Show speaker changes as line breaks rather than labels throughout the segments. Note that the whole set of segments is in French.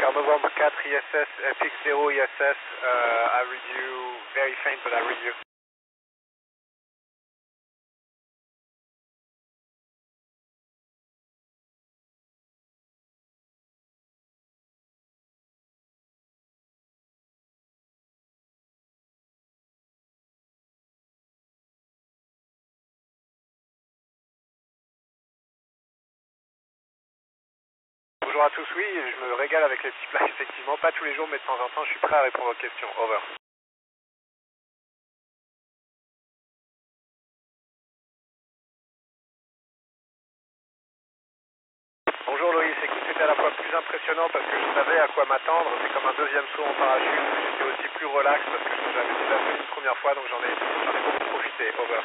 Car November 4 ISS, Epic 0 ISS, I read you very faint, but I read you. Bonjour à tous, oui, je me régale avec les petits plats, effectivement, pas tous les jours, mais de temps en temps, je suis prêt à répondre aux questions. Over. Bonjour Loïs, écoute, c'était à la fois plus impressionnant parce que je savais à quoi m'attendre, c'est comme un deuxième saut en parachute, c'était aussi plus relax parce que j'avais déjà fait une première fois, donc j'en ai beaucoup profité. Over.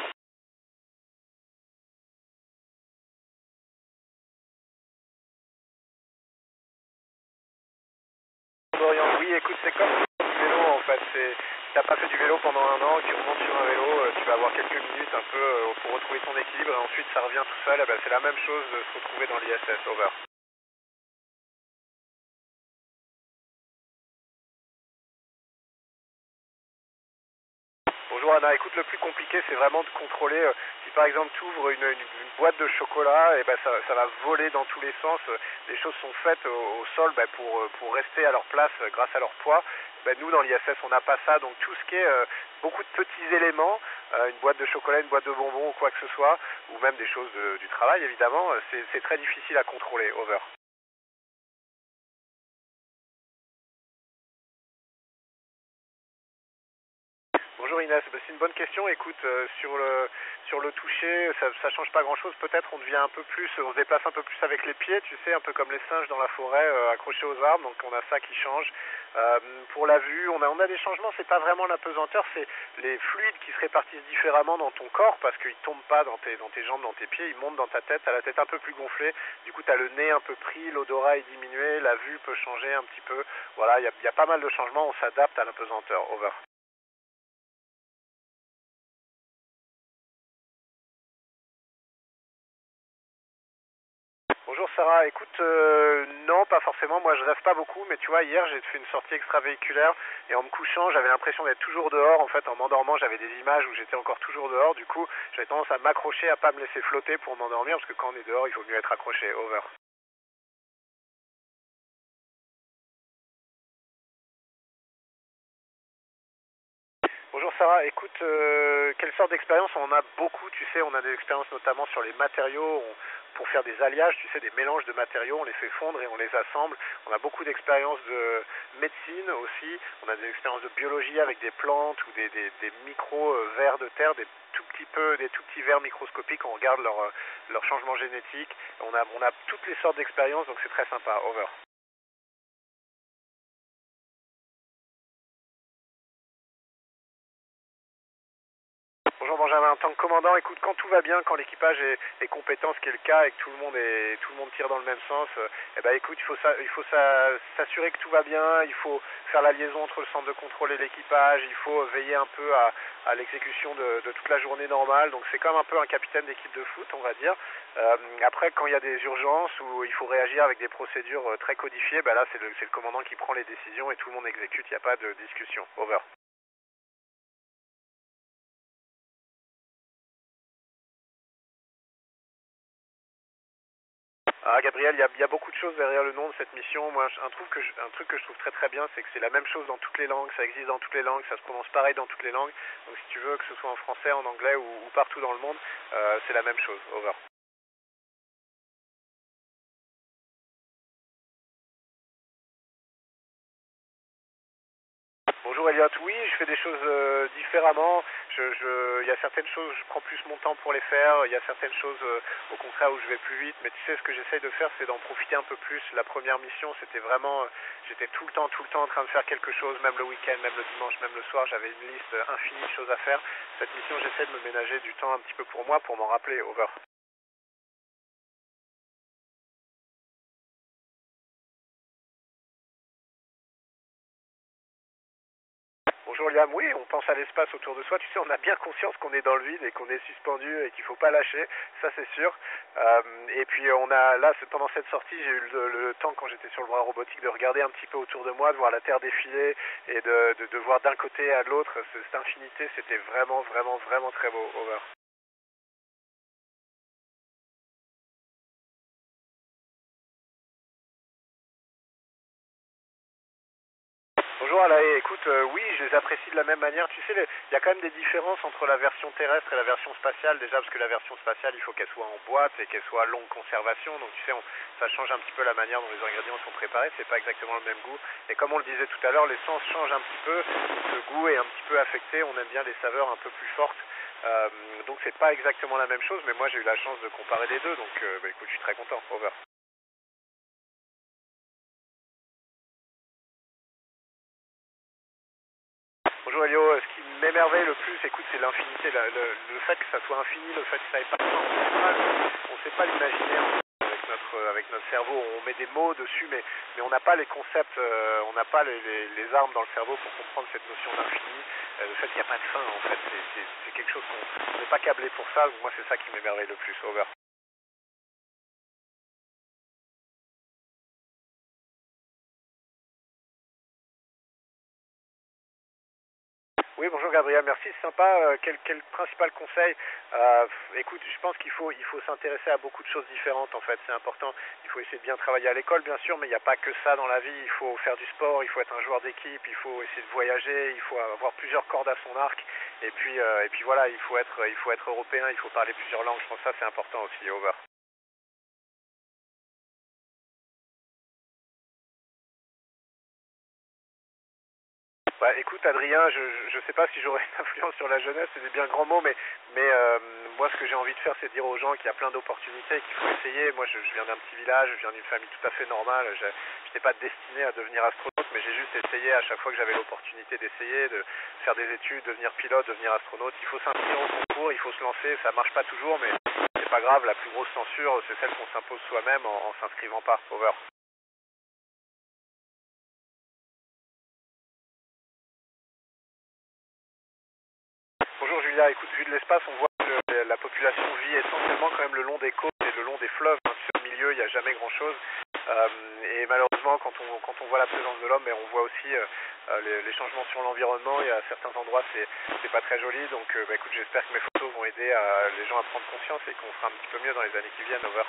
Dorian, oui, écoute, c'est comme du vélo en fait. Si t'as pas fait du vélo pendant un an, tu remontes sur un vélo, tu vas avoir quelques minutes un peu pour retrouver ton équilibre et ensuite ça revient tout seul. Eh ben, c'est la même chose de se retrouver dans l'ISS. Over. Bonjour Anna, écoute, le plus compliqué c'est vraiment de contrôler, si par exemple tu ouvres une boîte de chocolat, et ben ça va voler dans tous les sens, les choses sont faites au sol pour rester à leur place grâce à leur poids. Ben, nous dans l'ISS on n'a pas ça, donc tout ce qui est beaucoup de petits éléments, une boîte de chocolat, une boîte de bonbons ou quoi que ce soit, ou même des choses du travail évidemment, c'est très difficile à contrôler. Over. Bonjour Inès, bah, c'est une bonne question. Écoute, sur le toucher, ça change pas grand chose. Peut-être on devient un peu plus, on se déplace un peu plus avec les pieds, tu sais, un peu comme les singes dans la forêt, accrochés aux arbres. Donc on a ça qui change. Pour la vue, on a des changements. C'est pas vraiment la pesanteur, c'est les fluides qui se répartissent différemment dans ton corps parce qu'ils tombent pas dans tes jambes, dans tes pieds. Ils montent dans ta tête. T'as la tête un peu plus gonflée. Du coup, t'as le nez un peu pris, l'odorat est diminué, la vue peut changer un petit peu. Voilà, il y a pas mal de changements. On s'adapte à la pesanteur. Over. Bonjour Sarah, écoute, non pas forcément, moi je rêve pas beaucoup, mais tu vois, hier j'ai fait une sortie extravéhiculaire et en me couchant j'avais l'impression d'être toujours dehors, en fait en m'endormant j'avais des images où j'étais encore toujours dehors, du coup j'avais tendance à m'accrocher, à pas me laisser flotter pour m'endormir, parce que quand on est dehors il vaut mieux être accroché. Over. Bonjour Sarah, écoute, quelle sorte d'expérience? On en a beaucoup, tu sais, on a des expériences notamment sur les matériaux, pour faire des alliages, tu sais, des mélanges de matériaux, on les fait fondre et on les assemble. On a beaucoup d'expériences de médecine aussi, on a des expériences de biologie avec des plantes ou des micro vers de terre, des tout petits vers microscopiques, on regarde leur changement génétique. On a toutes les sortes d'expériences, donc c'est très sympa. Over. Bonjour Benjamin, en tant que commandant, écoute, quand tout va bien, quand l'équipage est compétent, ce qui est le cas, et que tout le monde tire dans le même sens, eh ben écoute, s'assurer que tout va bien, il faut faire la liaison entre le centre de contrôle et l'équipage, il faut veiller un peu à l'exécution de toute la journée normale, donc c'est comme un peu un capitaine d'équipe de foot, on va dire. Après, quand il y a des urgences où il faut réagir avec des procédures très codifiées, ben là c'est le commandant qui prend les décisions et tout le monde exécute, il n'y a pas de discussion. Over. Ah Gabriel, il y a beaucoup de choses derrière le nom de cette mission. Moi, un truc que je trouve très très bien, c'est que c'est la même chose dans toutes les langues, ça existe dans toutes les langues, ça se prononce pareil dans toutes les langues. Donc si tu veux que ce soit en français, en anglais ou partout dans le monde, c'est la même chose. Over. Bonjour Elliot, oui, je fais des choses différemment. Il y a certaines choses, je prends plus mon temps pour les faire. Il y a certaines choses, au contraire, où je vais plus vite. Mais tu sais, ce que j'essaye de faire, c'est d'en profiter un peu plus. La première mission, c'était vraiment, j'étais tout le temps en train de faire quelque chose, même le week-end, même le dimanche, même le soir. J'avais une liste infinie de choses à faire. Cette mission, j'essaie de me ménager du temps un petit peu pour moi, pour m'en rappeler. Over. Bonjour Liam, oui, on pense à l'espace autour de soi. Tu sais, on a bien conscience qu'on est dans le vide et qu'on est suspendu et qu'il faut pas lâcher, ça c'est sûr. Et puis on a là, pendant cette sortie, j'ai eu le temps quand j'étais sur le bras robotique de regarder un petit peu autour de moi, de voir la Terre défiler et de voir d'un côté à l'autre cette infinité. C'était vraiment, vraiment, vraiment très beau. Over. Bonjour Alaé, écoute, oui, je les apprécie de la même manière. Tu sais, il y a quand même des différences entre la version terrestre et la version spatiale, déjà parce que la version spatiale, il faut qu'elle soit en boîte et qu'elle soit à longue conservation. Donc tu sais, ça change un petit peu la manière dont les ingrédients sont préparés, c'est pas exactement le même goût. Et comme on le disait tout à l'heure, l'essence change un petit peu, donc le goût est un petit peu affecté, on aime bien des saveurs un peu plus fortes. Donc c'est pas exactement la même chose, mais moi j'ai eu la chance de comparer les deux, donc écoute, je suis très content. Over. Bonjour Elio, ce qui m'émerveille le plus, écoute, c'est l'infinité, le fait que ça soit infini, le fait que ça ait pas de fin. On sait pas l'imaginer avec notre cerveau. On met des mots dessus, mais on n'a pas les concepts, on n'a pas les armes dans le cerveau pour comprendre cette notion d'infini. Le fait qu'il n'y a pas de fin, en fait, c'est quelque chose qu'on n'est pas câblé pour ça. Donc moi, c'est ça qui m'émerveille le plus. Over. Oui, bonjour Gabriel, merci, c'est sympa. Quel principal conseil? Écoute, je pense qu'il faut s'intéresser à beaucoup de choses différentes en fait, c'est important. Il faut essayer de bien travailler à l'école bien sûr, mais il n'y a pas que ça dans la vie. Il faut faire du sport, il faut être un joueur d'équipe, il faut essayer de voyager, il faut avoir plusieurs cordes à son arc. Et puis voilà, il faut être européen, il faut parler plusieurs langues. Je pense que ça c'est important aussi. Over. Bah, écoute Adrien, je sais pas si j'aurai une influence sur la jeunesse, c'est des bien grands mots, mais moi ce que j'ai envie de faire c'est dire aux gens qu'il y a plein d'opportunités, qu'il faut essayer. Moi je viens d'un petit village, je viens d'une famille tout à fait normale, je n'étais pas destiné à devenir astronaute, mais j'ai juste essayé à chaque fois que j'avais l'opportunité d'essayer, de faire des études, devenir pilote, devenir astronaute. Il faut s'inscrire au concours, il faut se lancer, ça marche pas toujours, mais c'est pas grave, la plus grosse censure c'est celle qu'on s'impose soi-même en s'inscrivant pas. Over. Bonjour Julia, écoute, vu de l'espace, on voit que la population vit essentiellement quand même le long des côtes et le long des fleuves. Hein. Sur le milieu, il n'y a jamais grand-chose. Et malheureusement, quand on voit la présence de l'homme, mais on voit aussi les changements sur l'environnement. Et à certains endroits, c'est pas très joli. Donc, écoute, j'espère que mes photos vont aider les gens à prendre conscience et qu'on fera un petit peu mieux dans les années qui viennent. Over.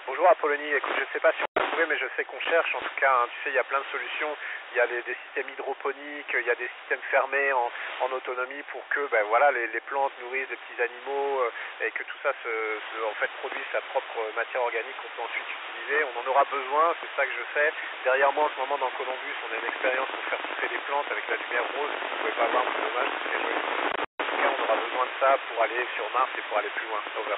Bonjour Apollonie, écoute, je ne sais pas si on peut trouver, mais je sais qu'on cherche en tout cas. Hein, tu sais, il y a plein de solutions. Il y a des systèmes hydroponiques, il y a des systèmes fermés en autonomie pour que voilà, les plantes nourrissent des petits animaux et que tout ça en fait produise sa propre matière organique qu'on peut ensuite utiliser. On en aura besoin, c'est ça que je sais. Derrière moi en ce moment dans Columbus, on a une expérience pour faire pousser des plantes avec la lumière rose. Vous ne pouvez pas voir, c'est dommage, c'est très joli. En tout cas, on aura besoin de ça pour aller sur Mars et pour aller plus loin. Over.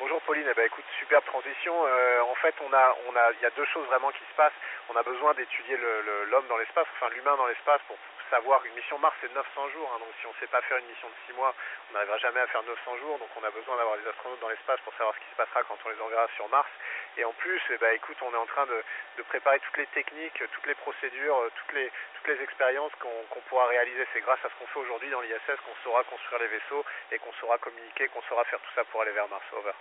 Bonjour Pauline, eh ben, écoute, superbe transition. En fait, il y a deux choses vraiment qui se passent. On a besoin d'étudier l'homme dans l'espace, enfin l'humain dans l'espace, pour savoir une mission Mars c'est 900 jours. Hein, donc si on ne sait pas faire une mission de 6 mois, on n'arrivera jamais à faire 900 jours. Donc on a besoin d'avoir des astronautes dans l'espace pour savoir ce qui se passera quand on les enverra sur Mars. Et en plus, eh ben, écoute, on est en train de préparer toutes les techniques, toutes les procédures, toutes les expériences qu'on pourra réaliser. C'est grâce à ce qu'on fait aujourd'hui dans l'ISS qu'on saura construire les vaisseaux et qu'on saura communiquer, qu'on saura faire tout ça pour aller vers Mars. Over.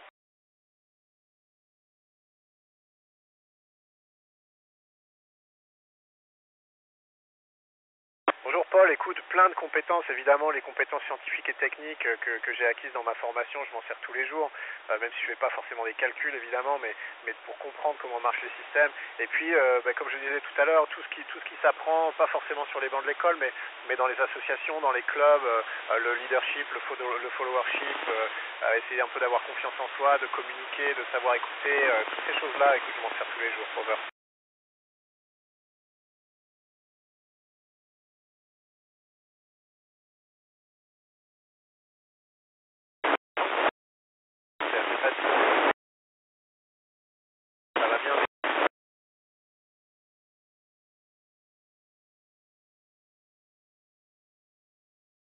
Bonjour Paul, écoute, plein de compétences, évidemment les compétences scientifiques et techniques que j'ai acquises dans ma formation, je m'en sers tous les jours, même si je ne fais pas forcément des calculs évidemment, mais pour comprendre comment marchent les systèmes. Et puis, comme je disais tout à l'heure, tout ce qui s'apprend, pas forcément sur les bancs de l'école, mais dans les associations, dans les clubs, le leadership, le followership, essayer un peu d'avoir confiance en soi, de communiquer, de savoir écouter, toutes ces choses-là, écoute, je m'en sers tous les jours. Over.